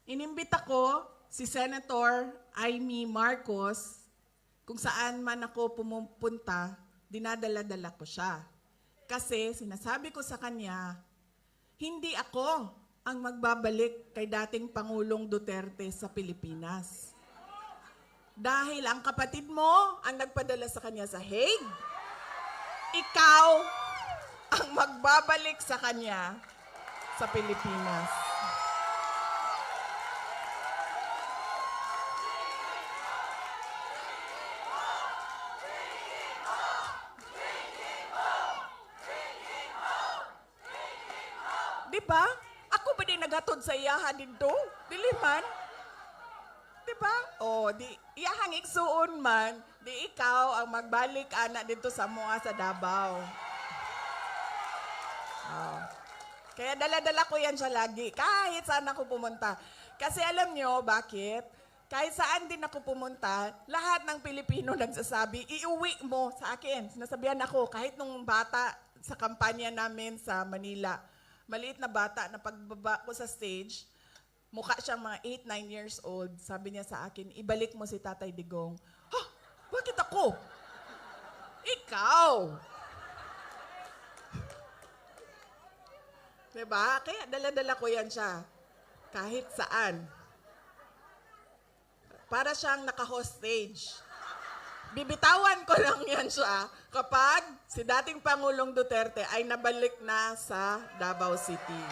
Inimbita ko si Senator Amy Marcos kung saan man ako pumupunta, dinadala-dala ko siya. Kasi sinasabi ko sa kanya, hindi ako ang magbabalik kay dating Pangulong Duterte sa Pilipinas. Dahil ang kapatid mo ang nagpadala sa kanya sa Hague, ikaw ang magbabalik sa kanya sa Pilipinas. Di ba? Ako ba din naghatod sa iyaha dito? Dili man? Di ba? O, di iyahang igsuon man, di ikaw ang magbalik ana dito sa mga sa Davao. Oh. Kaya dala-dala ko yan siya lagi, kahit saan ako pumunta. Kasi alam nyo, bakit? Kahit saan din ako pumunta, lahat ng Pilipino nagsasabi, iuwi mo sa akin. Sinasabihan ako, kahit nung bata sa kampanya namin sa Manila, maliit na bata na pagbaba ko sa stage, mukha siyang mga 8-9 years old. Sabi niya sa akin, ibalik mo si Tatay Digong. Ha? Bakit ako? Ikaw! Diba? Kaya dala-dala ko yan siya. Kahit saan. Para siyang naka-hostage. Bibitawan ko lang yan siya kapag si dating Pangulong Duterte ay nabalik na sa Davao City.